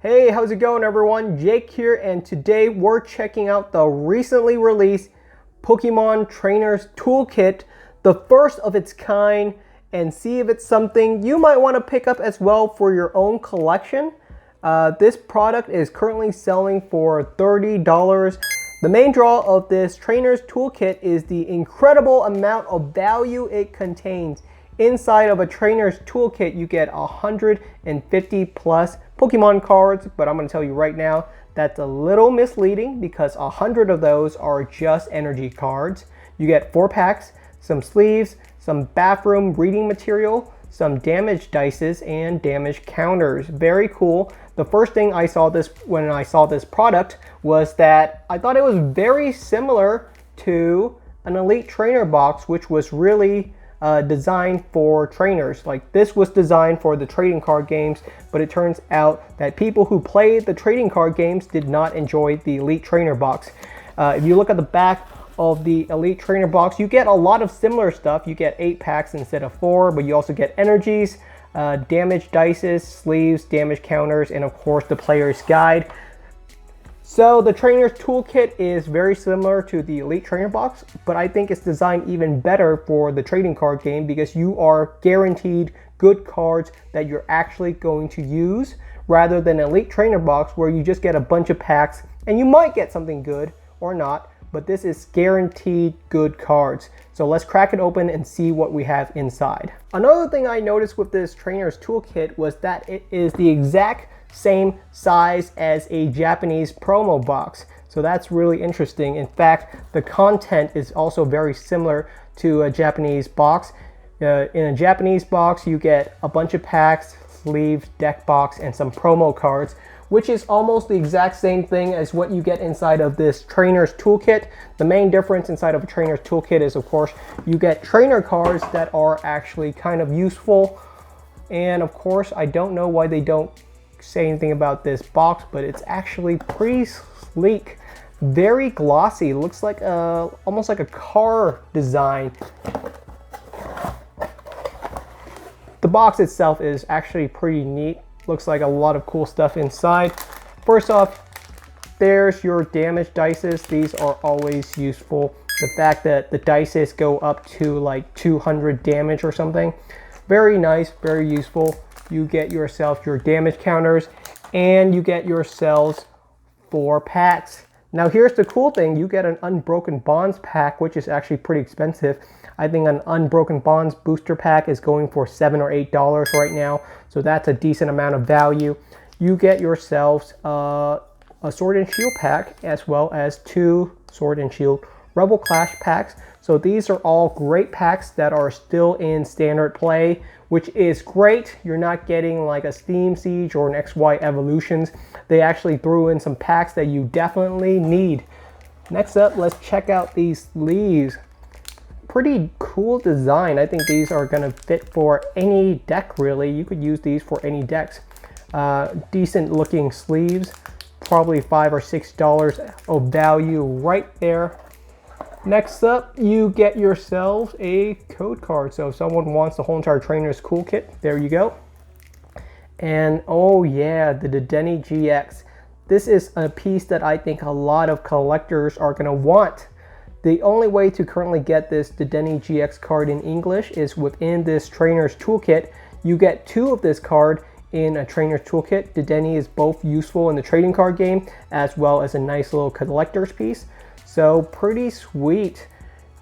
Hey, how's it going everyone? Jake here, and today we're checking out the recently released Pokemon Trainers Toolkit, the first of its kind, and see if it's something you might want to pick up as well for your own collection. This product is currently selling for $30. The main draw of this Trainers Toolkit is the incredible amount of value it contains. Inside of a Trainer's Toolkit, you get 150 plus Pokemon cards, but I'm going to tell you right now, that's a little misleading because 100 of those are just energy cards. You get 4 packs, some sleeves, some bathroom reading material, some damage dices, and damage counters. Very cool. The first thing I saw when I saw this product was that I thought it was very similar to an Elite Trainer box, which was really designed for trainers. Like, this was designed for the trading card games, but it turns out that people who played the trading card games did not enjoy the Elite Trainer box. If you look at the back of the Elite Trainer box, you get a lot of similar stuff. You get 8 packs instead of 4, but you also get energies, damage dices, sleeves, damage counters, and of course the player's guide. So the Trainer's Toolkit is very similar to the Elite Trainer box, but I think it's designed even better for the trading card game because you are guaranteed good cards that you're actually going to use, rather than an Elite Trainer box where you just get a bunch of packs and you might get something good or not, but this is guaranteed good cards. So let's crack it open and see what we have inside. Another thing I noticed with this Trainer's Toolkit was that it is the exact same size as a Japanese promo box. So that's really interesting. In fact, the content is also very similar to a Japanese box. In a Japanese box, you get a bunch of packs, sleeves, deck box, and some promo cards, which is almost the exact same thing as what you get inside of this Trainer's Toolkit. The main difference inside of a Trainer's Toolkit is, of course, you get trainer cards that are actually kind of useful. And of course, I don't know why they don't say anything about this box, but it's actually pretty sleek, very glossy. Looks like almost like a car design. The box itself is actually pretty neat. Looks like a lot of cool stuff inside. First off, there's your damage dices. These are always useful. The fact that the dices go up to like 200 damage or something, very nice, very useful. You get yourself your damage counters, and you get yourselves 4 packs. Now here's the cool thing, you get an Unbroken Bonds pack, which is actually pretty expensive. I think an Unbroken Bonds booster pack is going for $7 or $8 right now, so that's a decent amount of value. You get yourselves a Sword and Shield pack, as well as 2 Sword and Shield Rebel Clash packs. So these are all great packs that are still in standard play, which is great. You're not getting like a Steam Siege or an XY Evolutions. They actually threw in some packs that you definitely need. Next up, let's check out these sleeves. Pretty cool design. I think these are gonna fit for any deck really. You could use these for any decks. Decent looking sleeves, probably $5 or $6 of value right there. Next up, you get yourselves a code card. So if someone wants the whole entire Trainer's Toolkit, there you go. And oh yeah, the Dedenne GX. This is a piece that I think a lot of collectors are gonna want. The only way to currently get this Dedenne GX card in English is within this Trainer's Toolkit. You get 2 of this card in a Trainer's Toolkit. Dedenne is both useful in the trading card game as well as a nice little collector's piece. So pretty sweet.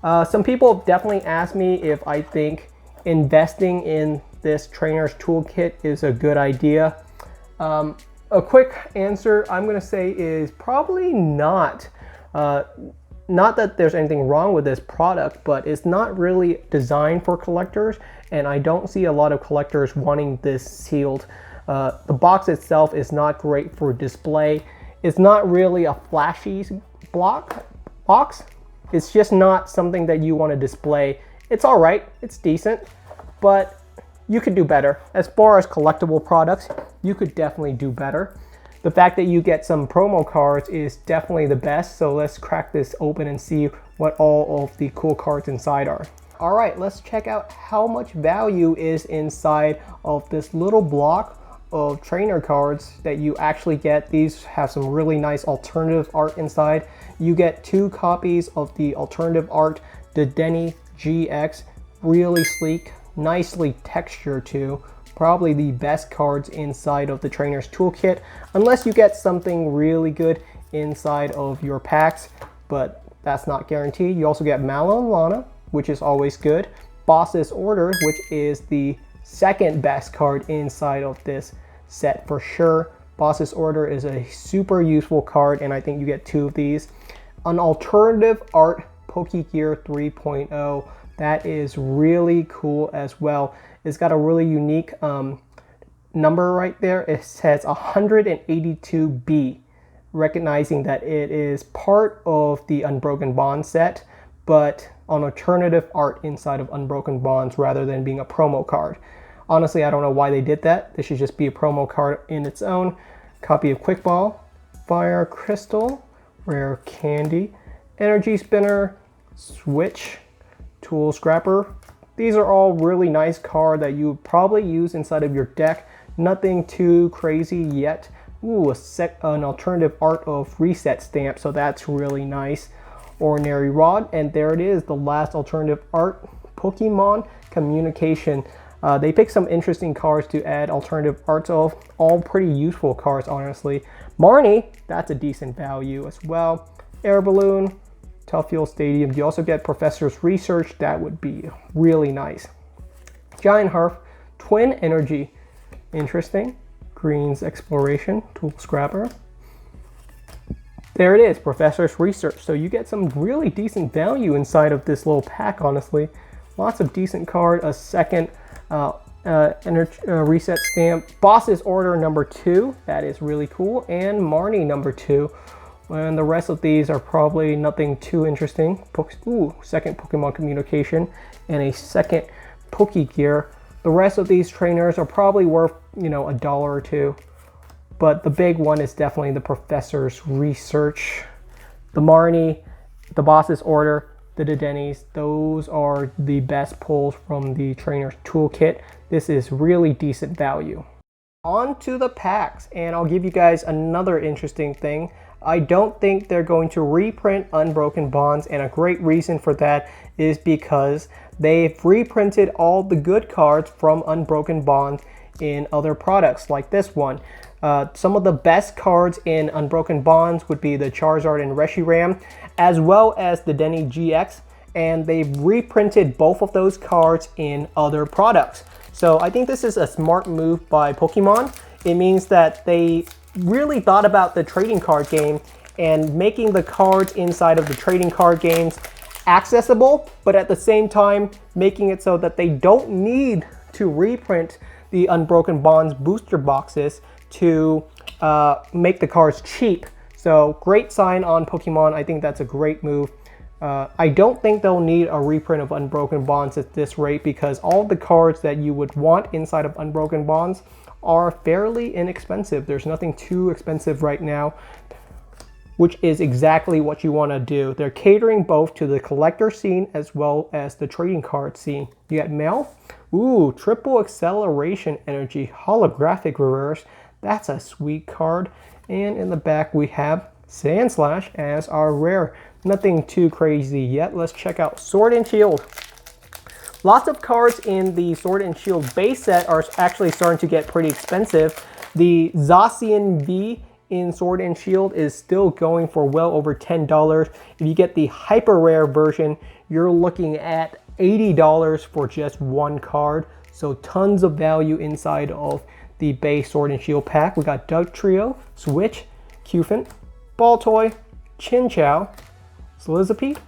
Some people have definitely asked me if I think investing in this Trainer's Toolkit is a good idea. A quick answer I'm gonna say is probably not. Not that there's anything wrong with this product, but it's not really designed for collectors, and I don't see a lot of collectors wanting this sealed. The box itself is not great for display. It's not really a flashy box. It's just not something that you want to display. It's all right, it's decent, but you could do better. As far as collectible products, you could definitely do better. The fact that you get some promo cards is definitely the best, so let's crack this open and see what all of the cool cards inside are. All right, let's check out how much value is inside of this little block of trainer cards that you actually get. These have some really nice alternative art inside. You get 2 copies of the alternative art Dedenne GX, really sleek, nicely textured too. Probably the best cards inside of the trainer's toolkit, unless you get something really good inside of your packs, but that's not guaranteed. You also get Mallow and Lana, which is always good. Boss's Order, which is the second best card inside of this set for sure. Boss's Order is a super useful card, and I think you get 2 of these. An alternative art Pokegear 3.0, that is really cool as well. It's got a really unique number right there. It says 182B, recognizing that it is part of the Unbroken Bond set, but on alternative art inside of Unbroken Bonds rather than being a promo card. Honestly, I don't know why they did that. This should just be a promo card in its own. Copy of Quick Ball, Fire Crystal, Rare Candy, Energy Spinner, Switch, Tool Scrapper. These are all really nice cards that you would probably use inside of your deck. Nothing too crazy yet. Ooh, an alternative art of Reset Stamp, so that's really nice. Ordinary Rod, and there it is, the last alternative art, Pokemon Communication. They picked some interesting cards to add alternative arts of, all pretty useful cards, honestly. Marnie, that's a decent value as well. Air Balloon, Tuffield Stadium. You also get Professor's Research, that would be really nice. Giant Hearth, Twin Energy, interesting. Green's Exploration, Tool Scrapper. There it is, Professor's Research. So you get some really decent value inside of this little pack, honestly. Lots of decent card, a second Reset Stamp, Boss's Order number 2, that is really cool, and Marnie number 2. And the rest of these are probably nothing too interesting. Second Pokemon Communication and a second Pokegear. The rest of these trainers are probably worth, you know, $1 or $2. But the big one is definitely the Professor's Research. The Marnie, the Boss's Order, the Dedennes, those are the best pulls from the trainer's toolkit. This is really decent value. On to the packs, and I'll give you guys another interesting thing. I don't think they're going to reprint Unbroken Bonds, and a great reason for that is because they've reprinted all the good cards from Unbroken Bonds in other products like this one. Some of the best cards in Unbroken Bonds would be the Charizard and Reshiram, as well as the Dedenne GX, and they've reprinted both of those cards in other products. So I think this is a smart move by Pokemon. It means that they really thought about the trading card game and making the cards inside of the trading card games accessible, but at the same time making it so that they don't need to reprint the Unbroken Bonds booster boxes to make the cards cheap. So great sign on Pokemon. I think that's a great move. I don't think they'll need a reprint of Unbroken Bonds at this rate, because all the cards that you would want inside of Unbroken Bonds are fairly inexpensive. There's nothing too expensive right now, which is exactly what you want to do. They're catering both to the collector scene as well as the trading card scene. You got Mail. Ooh, Triple Acceleration Energy, Holographic Reverse. That's a sweet card. And in the back we have Sandslash as our rare. Nothing too crazy yet. Let's check out Sword and Shield. Lots of cards in the Sword and Shield base set are actually starting to get pretty expensive. The Zacian V in Sword and Shield is still going for well over $10. If you get the hyper rare version, you're looking at $80 for just one card. So tons of value inside of the base Sword and Shield pack. We got Doug Trio, Switch, Cufant, Baltoy, Chinchou, Slizapede,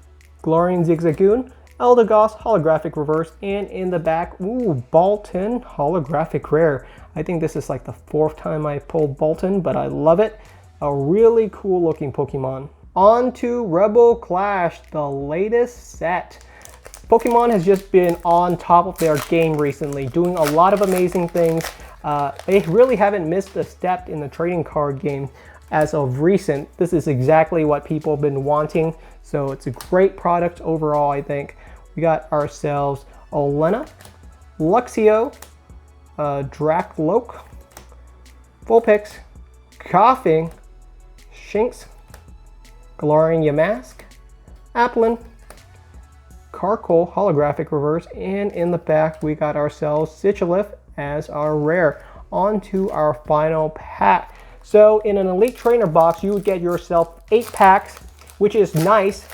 Glorian Zigzagoon, Eldegoss, Holographic Reverse, and in the back, ooh, Bolton, Holographic Rare. I think this is like the 4th time I pulled Bolton, but I love it. A really cool looking Pokemon. On to Rebel Clash, the latest set. Pokemon has just been on top of their game recently, doing a lot of amazing things. They really haven't missed a step in the trading card game as of recent. This is exactly what people have been wanting, so it's a great product overall, I think. We got ourselves Olena, Luxio, Dracloak, Vulpix, Coughing, Shinx, Galarian Yamask, Applin, Carkol holographic reverse, and in the back we got ourselves Sigilyph as our rare. On to our final pack. So in an Elite Trainer box, you would get yourself 8 packs, which is nice,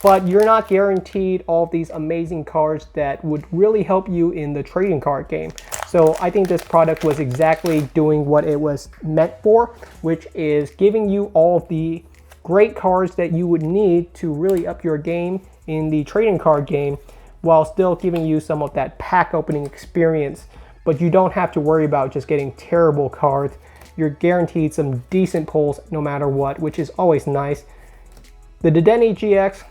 but you're not guaranteed all of these amazing cards that would really help you in the trading card game. So I think this product was exactly doing what it was meant for, which is giving you all of the great cards that you would need to really up your game in the trading card game, while still giving you some of that pack opening experience. But you don't have to worry about just getting terrible cards. You're guaranteed some decent pulls no matter what, which is always nice. The Dedenne GX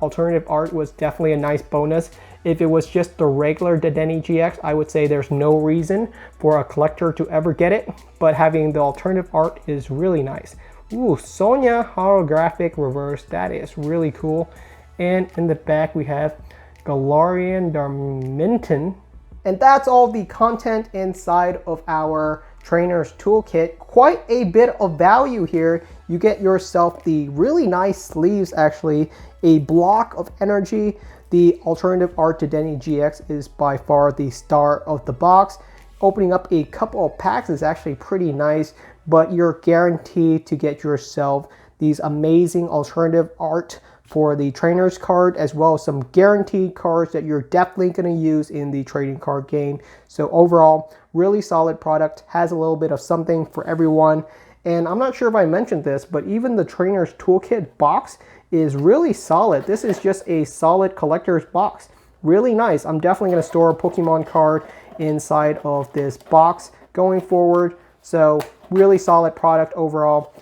alternative art was definitely a nice bonus. If it was just the regular Dedenne GX, I would say there's no reason for a collector to ever get it, but having the alternative art is really nice. Ooh, Sonia holographic reverse, that is really cool. And in the back we have Galarian Darmanitan. And that's all the content inside of our Trainer's Toolkit. Quite a bit of value here. You get yourself the really nice sleeves actually, a block of energy. The alternative art to Dedenne GX is by far the star of the box. Opening up a couple of packs is actually pretty nice, but you're guaranteed to get yourself these amazing alternative art for the trainer's card, as well as some guaranteed cards that you're definitely going to use in the trading card game. So overall, really solid product, has a little bit of something for everyone. And I'm not sure if I mentioned this, but even the Trainer's Toolkit box is really solid. This is just a solid collector's box. Really nice. I'm definitely going to store a Pokemon card inside of this box going forward. So really solid product overall.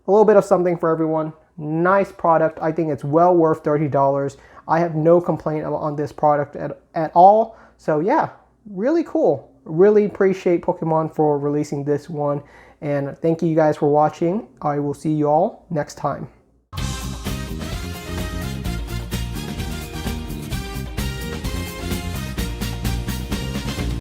A little bit of something for everyone. Nice product. I think it's well worth $30. I have no complaint on this product at all. So yeah, really cool. Really appreciate Pokemon for releasing this one. And thank you guys for watching. I will see you all next time.